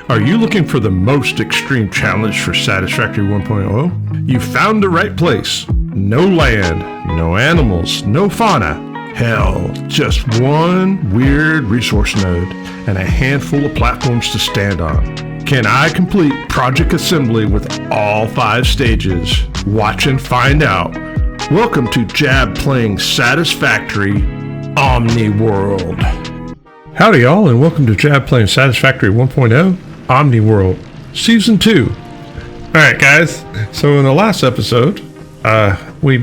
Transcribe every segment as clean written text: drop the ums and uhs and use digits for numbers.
Are you looking for the most extreme challenge for Satisfactory 1.0? You found the right place. No land, no animals, no fauna. Hell, just one weird resource node and a handful of platforms to stand on. Can I complete project assembly with all 5 stages? Watch and find out. Welcome to Jab playing Satisfactory Omni World. Howdy y'all, and welcome to Jab playing Satisfactory 1.0 Omni World Season 2. Alright guys, so in the last episode, we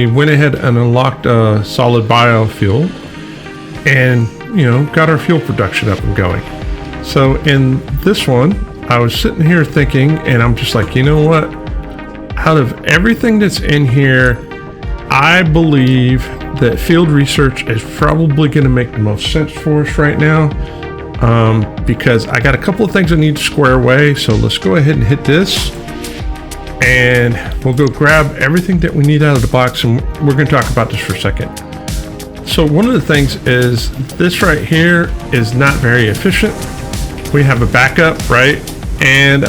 went ahead and unlocked solid biofuel and, got our fuel production up and going. So in this one, I was sitting here thinking, and I'm just like, you know what? Out of everything that's in here, I believe that field research is probably going to make the most sense for us right now, because I got a couple of things I need to square away. So let's go ahead and hit this, and we'll go grab everything that we need out of the box, and we're going to talk about this for a second. So one of the things is this right here is not very efficient. We have a backup, right? And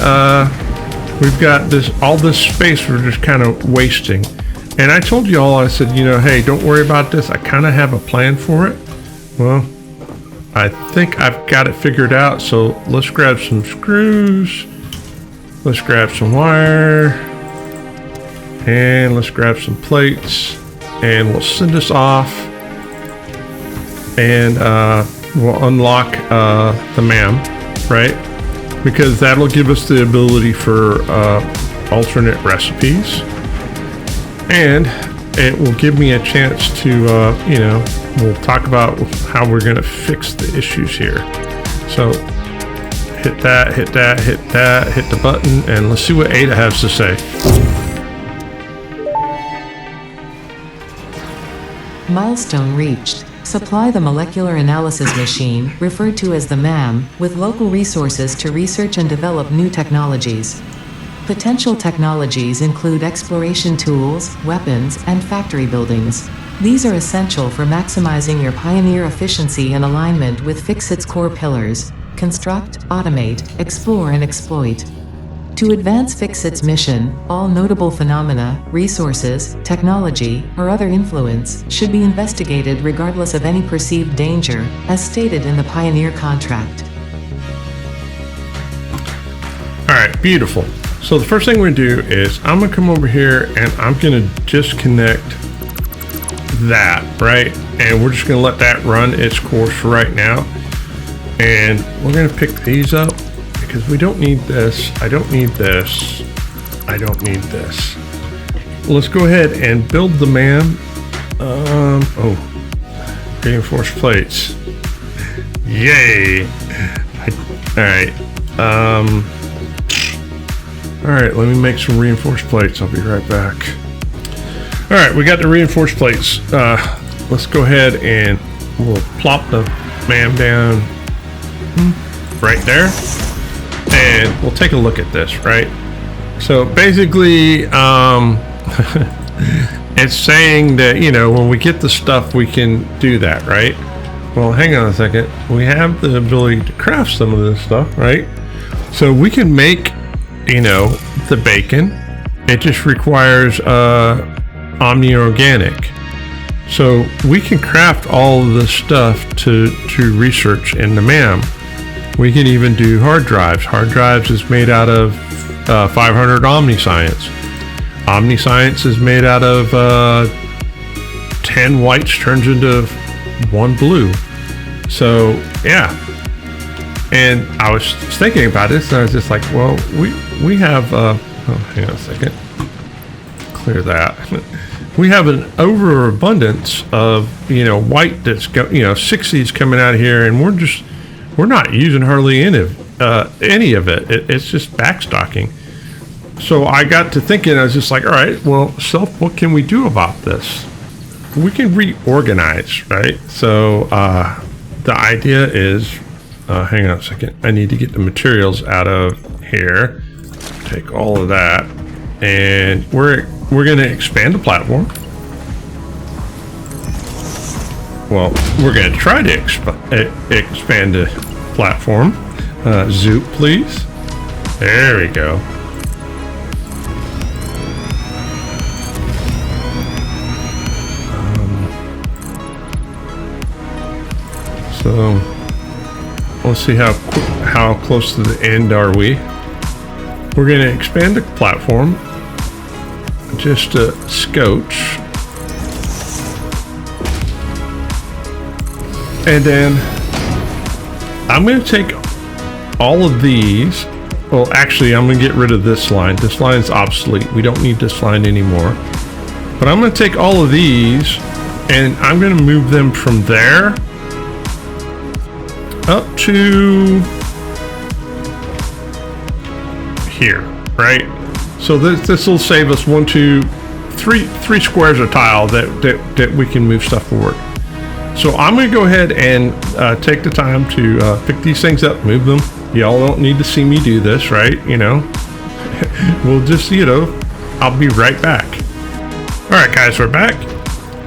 we've got all this space we're just kind of wasting. And I told you all, I said, hey, don't worry about this. I kind of have a plan for it. Well, I think I've got it figured out. So let's grab some screws. Let's grab some wire. And let's grab some plates. And we'll send this off. And we'll unlock the MAM, right? Because that'll give us the ability for alternate recipes. And it will give me a chance to, we'll talk about how we're going to fix the issues here. So hit that, hit the button, and let's see what Ada has to say. Milestone reached. Supply the molecular analysis machine, referred to as the MAM, with local resources to research and develop new technologies. Potential technologies include exploration tools, weapons, and factory buildings. These are essential for maximizing your Pioneer efficiency in alignment with Fixit's core pillars: construct, automate, explore, and exploit. To advance Fixit's mission, all notable phenomena, resources, technology, or other influence should be investigated regardless of any perceived danger, as stated in the Pioneer contract. Alright, beautiful. So the first thing we're going to do is I'm going to come over here and I'm going to disconnect that, right? And we're just going to let that run its course for right now. And we're going to pick these up because we don't need this. I don't need this. I don't need this. Let's go ahead and build the MAM. Reinforced plates. Yay. Alright, let me make some reinforced plates. I'll be right back. Alright, we got the reinforced plates. Let's go ahead and we'll plop the MAM down right there. And we'll take a look at this, right? So basically, it's saying that, when we get the stuff, we can do that, right? Well, hang on a second. We have the ability to craft some of this stuff, right? So we can make the bacon. It just requires Omni Organic. So we can craft all of this stuff to research in the MAM. We can even do hard drives. Hard drives is made out of 500 Omniscience. Omniscience is made out of 10 whites turns into 1 blue. So yeah. And I was thinking about this, and I was just like, well, we have, hang on a second, clear that. We have an overabundance of, white that's, 60s coming out of here, and we're not using hardly any of it. It's just backstocking. So I got to thinking, I was just like, all right, well, what can we do about this? We can reorganize, right? So the idea is, hang on a second. I need to get the materials out of here. Take all of that, and we're going to expand the platform. Well, we're going to try to expand the platform. Zoop, please. There we go. So let's see how close to the end are we. We're going to expand the platform just a scotch, and then I'm going to take all of these. Well, actually, I'm going to get rid of this line. This line is obsolete. We don't need this line anymore. But I'm going to take all of these and I'm going to move them from there up to here, right? So this will save us 1, 2, 3 squares of tile that we can move stuff forward. So I'm going to go ahead and take the time to pick these things up, move them. Y'all don't need to see me do this, right? You know, we'll just, you know, I'll be right back. All right, guys, we're back.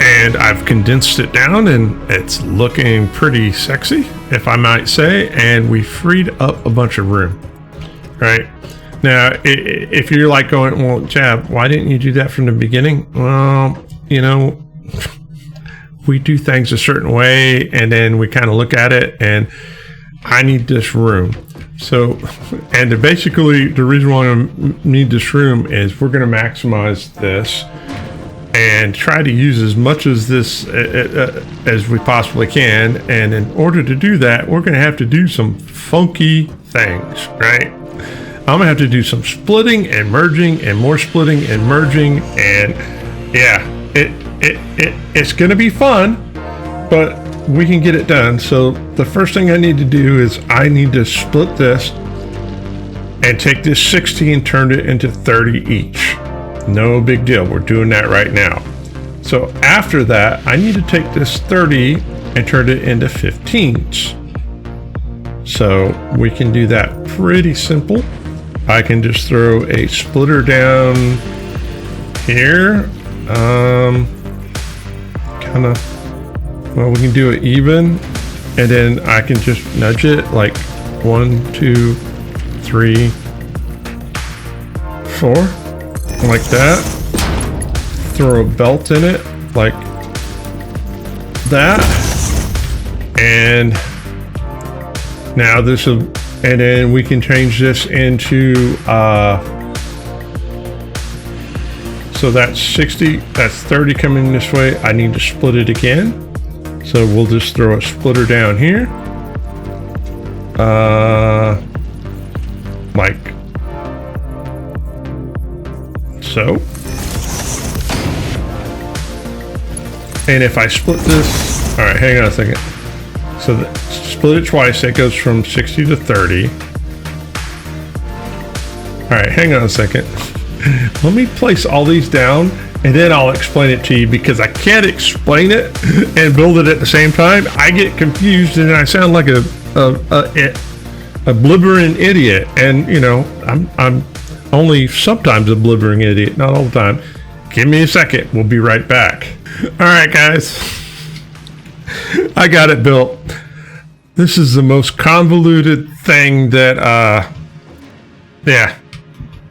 And I've condensed it down and it's looking pretty sexy, if I might say, and we freed up a bunch of room, right? Now, if you're like going, well, Jab, why didn't you do that from the beginning? Well, you know, we do things a certain way and then we kind of look at it and I need this room. So, and basically the reason why I need this room is we're going to maximize this and try to use as much of this as we possibly can. And in order to do that, we're going to have to do some funky things, right? I'm gonna have to do some splitting and merging and more splitting and merging, and yeah, it's gonna be fun, but we can get it done. So the first thing I need to do is I need to split this and take this 60 and turn it into 30 each. No big deal, we're doing that right now. So after that, I need to take this 30 and turn it into 15s. So we can do that pretty simple. I can just throw a splitter down here. Kind of, well, we can do it even, and then I can just nudge it like 1, 2, 3, 4, like that. Throw a belt in it like that, and now this will. And then we can change this into, so that's 60, that's 30 coming this way. I need to split it again. So we'll just throw a splitter down here. Like so. And if I split this, all right, hang on a second. So split it twice, that goes from 60 to 30. All right, hang on a second. Let me place all these down and then I'll explain it to you, because I can't explain it and build it at the same time. I get confused and I sound like a blibbering idiot. And you know, I'm only sometimes a blibbering idiot, not all the time. Give me a second, we'll be right back. All right, guys. I got it built. This is the most convoluted thing that, yeah,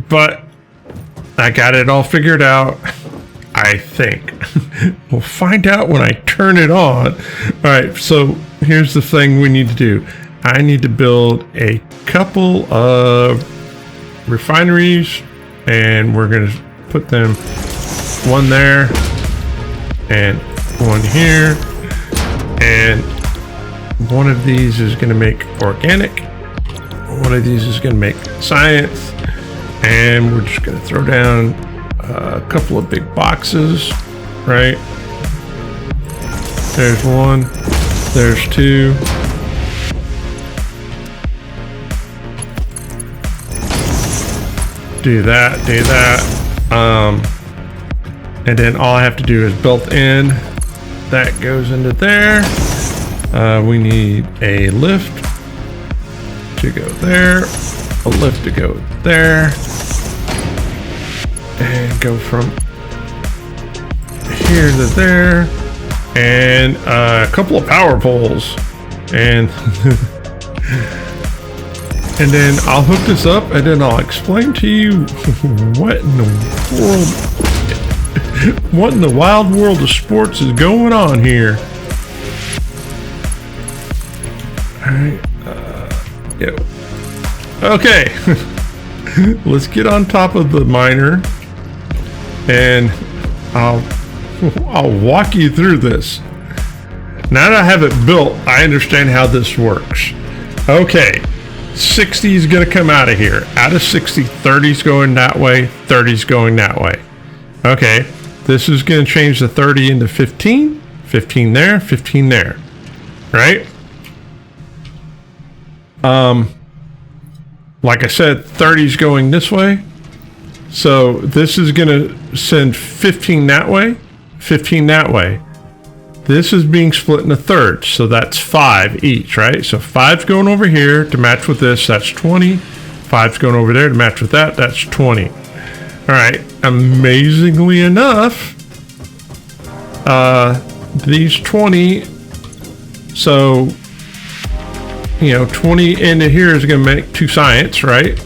but I got it all figured out, I think. We'll find out when I turn it on. All right, so here's the thing we need to do. I need to build a couple of refineries, and we're going to put them one there and one here. And one of these is going to make organic. One of these is going to make science. And we're just going to throw down a couple of big boxes, right? There's one. There's two. Do that, do that. And then all I have to do is built in. That goes into there. We need a lift to go there, a lift to go there, and go from here to there, and a couple of power poles, and And then I'll hook this up and then I'll explain to you what in the world, what in the wild world of sports is going on here. Alright, yeah. Okay, let's get on top of the miner and I'll walk you through this. Now that I have it built, I understand how this works. Okay, 60 is going to come out of here. Out of 60, 30 is going that way, 30 is going that way. Okay, this is going to change the 30 into 15, 15 there, 15 there, right? Like I said, 30 is going this way. So this is going to send 15 that way, 15 that way. This is being split into thirds, so that's 5 each, right? So 5's going over here to match with this, that's 20. 5's going over there to match with that, that's 20. All right, amazingly enough, these 20, so, 20 into here is going to make 2 science, right?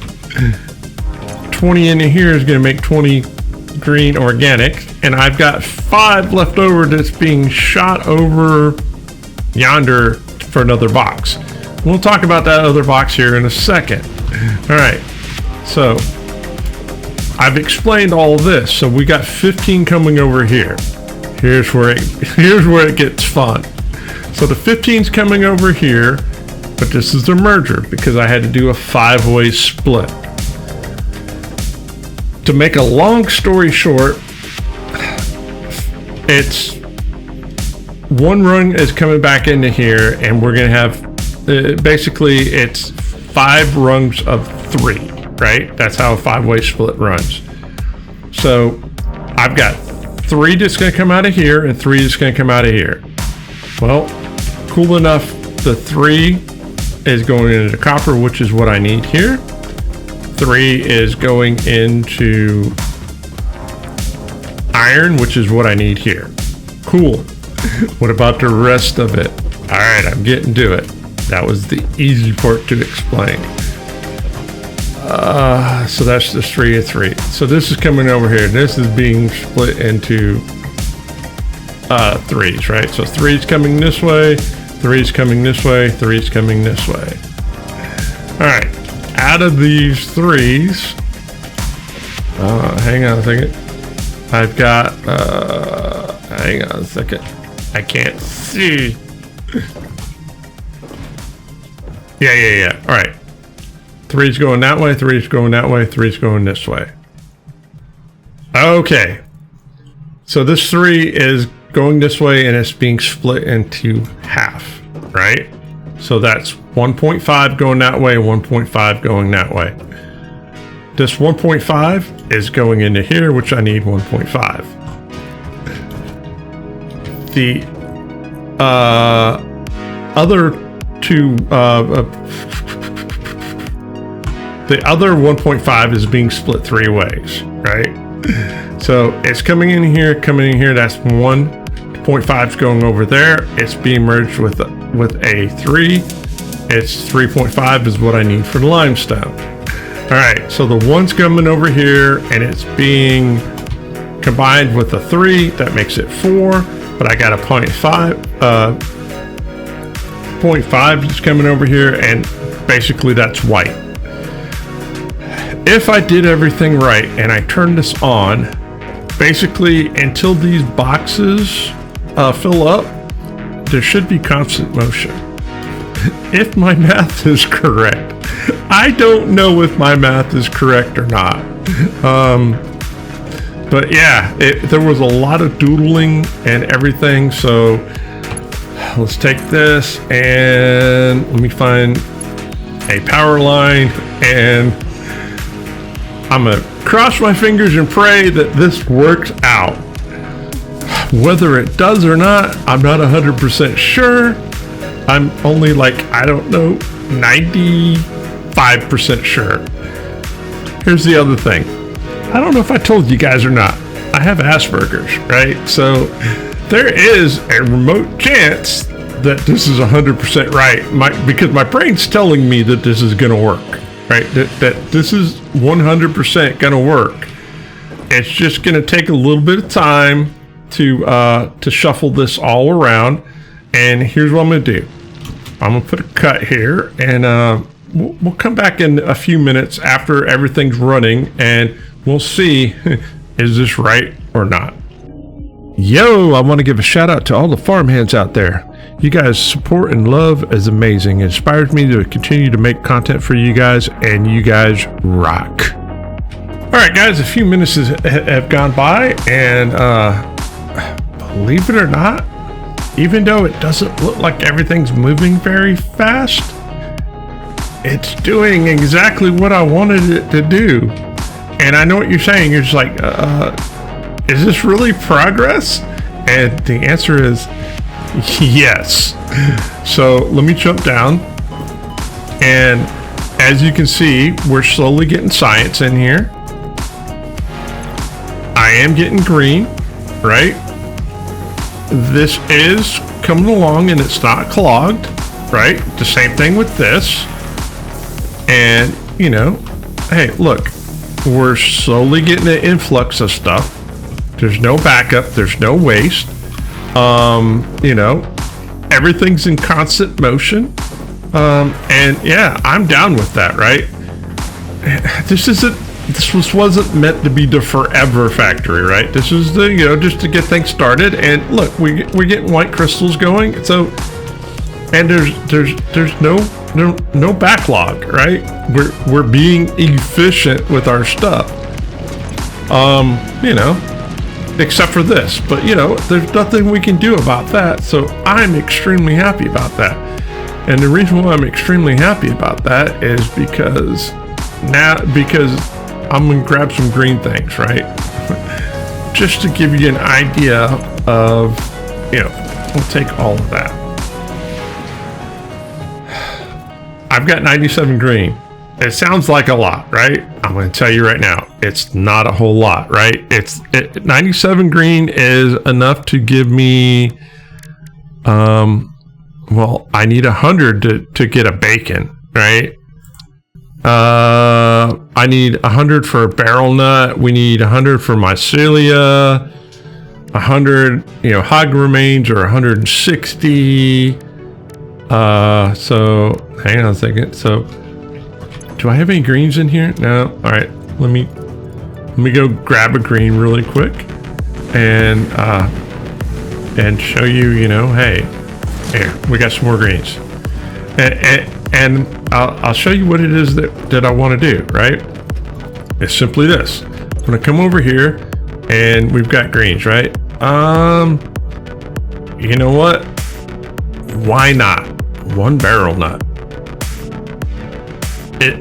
20 into here is going to make 20 green organic, and I've got 5 left over that's being shot over yonder for another box. We'll talk about that other box here in a second. All right, so I've explained all of this. So we got 15 coming over here. Here's where it gets fun. So the 15's coming over here, but this is the merger because I had to do a 5-way split. To make a long story short, it's one rung is coming back into here, and we're gonna have basically it's 5 rungs of 3, right? That's how a 5-way split runs. So I've got 3 that's gonna come out of here and 3 that's gonna come out of here. Well, cool enough, the 3 is going into copper, which is what I need here. 3 is going into iron, which is what I need here. Cool. What about the rest of it? All right, I'm getting to it. That was the easy part to explain. So that's the 3 of 3. So this is coming over here. This is being split into 3s, right? So 3's coming this way, 3's coming this way, 3's coming this way. All right. Out of these 3s, hang on a second. I've got, hang on a second. I can't see. Yeah. All right. 3's going that way, 3's going that way, 3's going this way. Okay. So this 3 is going this way and it's being split into half, right? So that's 1.5 going that way, 1.5 going that way. This 1.5 is going into here, which I need 1.5. The other 1.5 is being split 3 ways, right? So it's coming in here, that's 1.5 is going over there. It's being merged with a 3. It's 3.5 is what I need for the limestone. All right, so the 1's coming over here and it's being combined with a 3. That makes it 4, but I got a 0.5. 0.5 is coming over here, and basically that's white. If I did everything right and I turn this on, basically until these boxes fill up, there should be constant motion. If my math is correct. I don't know if my math is correct or not. But yeah, there was a lot of doodling and everything. So let's take this and let me find a power line, and I'm gonna cross my fingers and pray that this works out. Whether it does or not, I'm not 100% sure. I'm only 95% sure. Here's the other thing. I don't know if I told you guys or not. I have Asperger's, right? So there is a remote chance that this is 100% right. Because my brain's telling me that this is going to work, right? That this is 100% going to work. It's just going to take a little bit of time to shuffle this all around. And here's what I'm going to do. I'm going to put a cut here, and we'll come back in a few minutes after everything's running, and we'll see is this right or not. Yo, I want to give a shout out to all the farmhands out there. You guys' support and love is amazing. It inspires me to continue to make content for you guys, and you guys rock. All right, guys, a few minutes have gone by, and believe it or not, even though it doesn't look like everything's moving very fast, it's doing exactly what I wanted it to do. And I know what you're saying. You're just like, is this really progress? And the answer is yes. So let me jump down. And as you can see, we're slowly getting science in here. I am getting green, right? This is coming along and it's not clogged, right? The same thing with this. And, you know, hey, look, we're slowly getting an influx of stuff. There's no backup. There's no waste. You know, everything's in constant motion. And yeah, I'm down with that, right? This wasn't meant to be the forever factory, right? This is the, you know, just to get things started. And look, we're getting white crystals going. So, and there's no backlog, right? We're being efficient with our stuff. You know, except for this, but you know, there's nothing we can do about that. So I'm extremely happy about that. And the reason why I'm extremely happy about that is because I'm gonna grab some green things, right? Just to give you an idea of, you know, we'll take all of that. I've got 97 green. It sounds like a lot, right? I'm going to tell you right now, it's not a whole lot, right? 97 green is enough to give me, well, I need 100 to get a bacon, right? I need 100 for a barrel nut. We need 100 for mycelia. 100, you know, hog remains are 160. So hang on a second. So do I have any greens in here? No. All right. Let me go grab a green really quick and show you, you know, hey, here, we got some more greens. And I'll show you what it is that I want to do, right? It's simply this. I'm going to come over here and we've got greens, right? You know what? Why not? One barrel nut.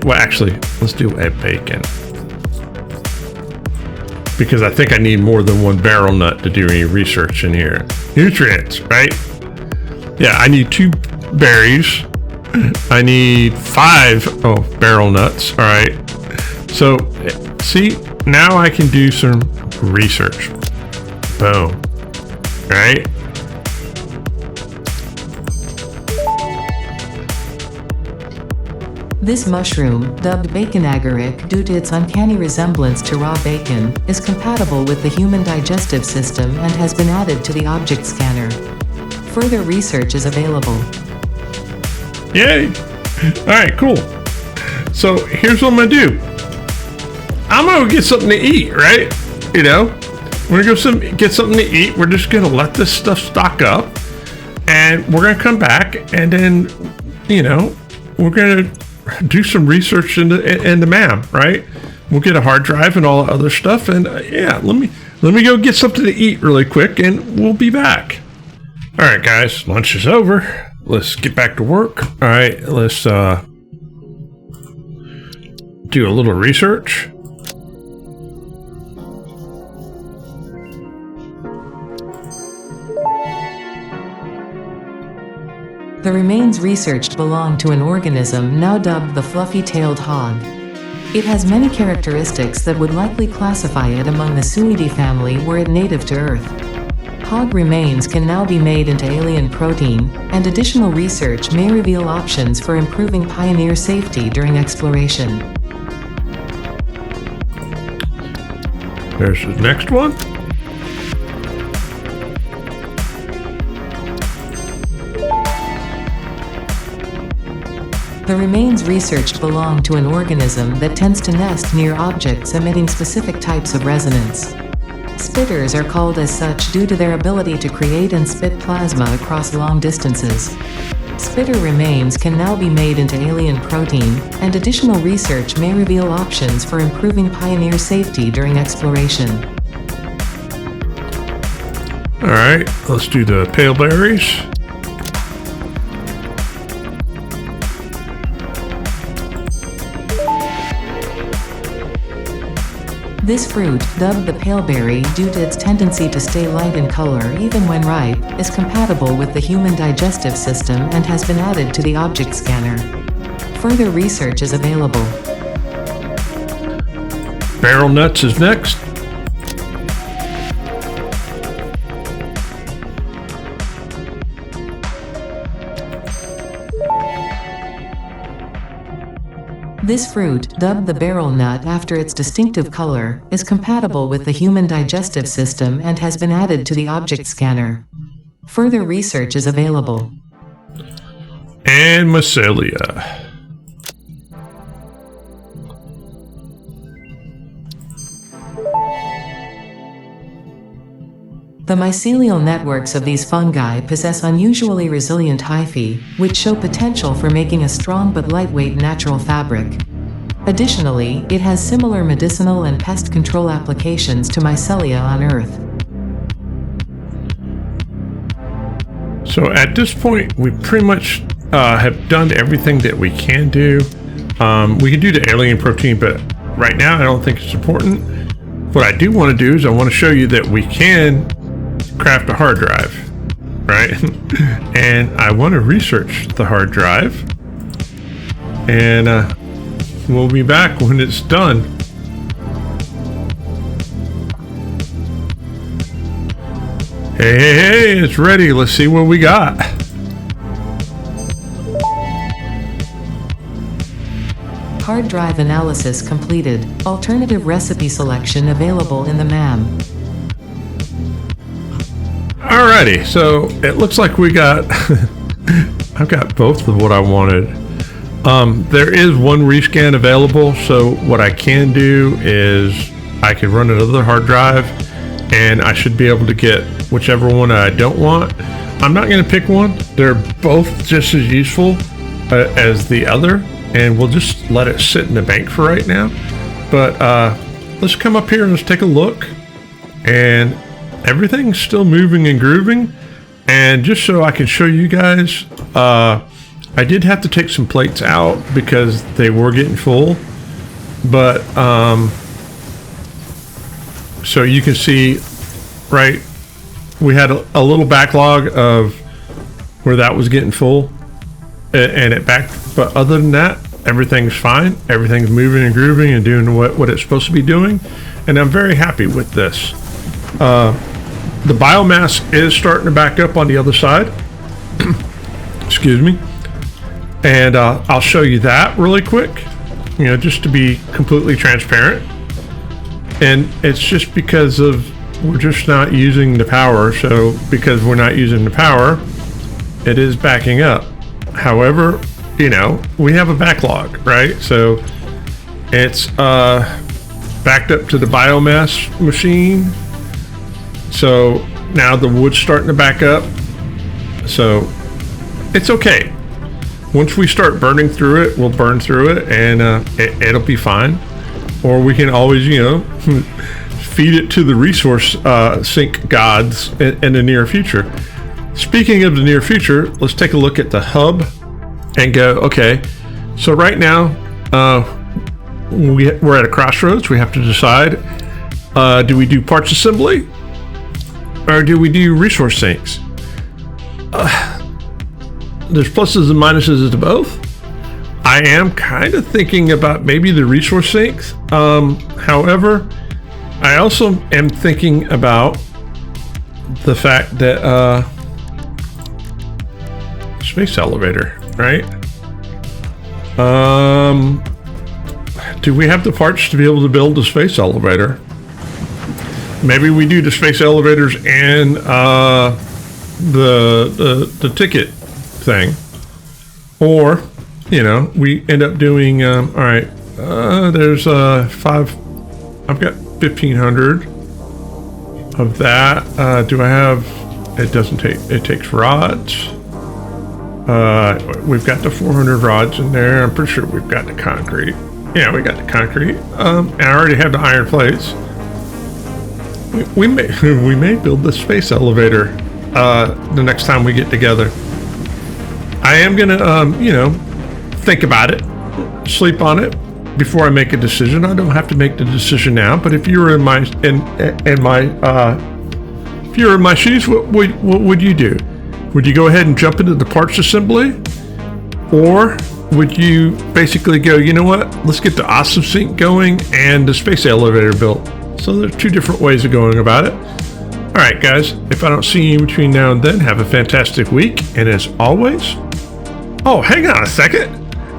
Well, actually, let's do a bacon. Because I think I need more than one barrel nut to do any research in here. Nutrients, right? Yeah, I need 2 berries. I need 5 barrel nuts. All right. So, see, now I can do some research. Boom. Right? This mushroom, dubbed bacon agaric due to its uncanny resemblance to raw bacon, is compatible with the human digestive system and has been added to the object scanner. Further research is available. Yay! Alright, cool. So here's what I'm gonna do. I'm gonna get something to eat, right? You know, we're gonna go get something to eat. We're just gonna let this stuff stock up, and we're gonna come back, and then, you know, we're gonna do some research in the MAM, right? We'll get a hard drive and all the other stuff, and yeah, let me go get something to eat really quick, and we'll be back. All right, guys, lunch is over. Let's get back to work. All right, let's do a little research. The remains researched belong to an organism now dubbed the fluffy-tailed hog. It has many characteristics that would likely classify it among the Suidae family were it native to Earth. Hog remains can now be made into alien protein, and additional research may reveal options for improving pioneer safety during exploration. There's the next one. The remains researched belong to an organism that tends to nest near objects emitting specific types of resonance. Spitters are called as such due to their ability to create and spit plasma across long distances. Spitter remains can now be made into alien protein, and additional research may reveal options for improving pioneer safety during exploration. All right, let's do the pale berries. This fruit, dubbed the paleberry due to its tendency to stay light in color even when ripe, is compatible with the human digestive system and has been added to the object scanner. Further research is available. Barrel nuts is next. This fruit, dubbed the barrel nut after its distinctive color, is compatible with the human digestive system and has been added to the object scanner. Further research is available. And mycelia. The mycelial networks of these fungi possess unusually resilient hyphae, which show potential for making a strong but lightweight natural fabric. Additionally, it has similar medicinal and pest control applications to mycelia on Earth. So at this point, we pretty much have done everything that we can do. We can do the alien protein, but right now I don't think it's important. What I do want to do is I want to show you that we can craft a hard drive, right? And I want to research the hard drive, and we'll be back when it's done. Hey, it's ready. Let's see what we got. Hard drive analysis completed. Alternative recipe selection available in the MAM. Alrighty, so it looks like we got I've got both of what I wanted. There is one rescan available, so what I can do is I can run another hard drive and I should be able to get whichever one I don't want. I'm not going to pick one. They're both just as useful as the other, and we'll just let it sit in the bank for right now. But let's come up here and let's take a look, and everything's still moving and grooving. And just so I can show you guys, I did have to take some plates out because they were getting full, but so you can see, right, we had a little backlog of where that was getting full, and it backed, but other than that, everything's fine. Everything's moving and grooving and doing what it's supposed to be doing, and I'm very happy with this. The biomass is starting to back up on the other side. Excuse me. And I'll show you that really quick, you know, just to be completely transparent. And it's just because we're just not using the power. So because we're not using the power, it is backing up. However, you know, we have a backlog, right? So it's backed up to the biomass machine. So now the wood's starting to back up. So it's okay. Once we start burning through it, we'll burn through it, and it'll be fine. Or we can always, you know, feed it to the resource sink gods in the near future. Speaking of the near future, let's take a look at the hub and go, okay, so right now we're at a crossroads. We have to decide, do we do parts assembly or do we do resource sinks? There's pluses and minuses to both. I am kind of thinking about maybe the resource sinks. However, I also am thinking about the fact that space elevator, right? Do we have the parts to be able to build the space elevator? Maybe we do the space elevators and the ticket thing, or you know, we end up doing all right. There's five. I've got 1,500 of that. Do I have? It doesn't take. It takes rods. We've got the 400 rods in there. I'm pretty sure we've got the concrete. Yeah, we got the concrete. And I already have the iron plates. We may build the space elevator the next time we get together. I am gonna you know, think about it, sleep on it before I make a decision. I don't have to make the decision now, but if you were in my if you were in my shoes, what would you do? Would you go ahead and jump into the parts assembly, or would you basically go, you know what, let's get the awesome sync going and the space elevator built? So there's two different ways of going about it. All right, guys, if I don't see you between now and then, have a fantastic week. And as always, oh, hang on a second.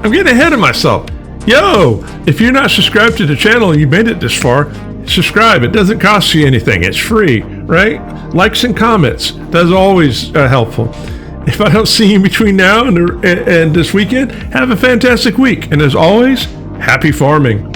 I'm getting ahead of myself. Yo, if you're not subscribed to the channel and you made it this far, subscribe. It doesn't cost you anything. It's free, right? Likes and comments. That's always helpful. If I don't see you between now and this weekend, have a fantastic week. And as always, happy farming.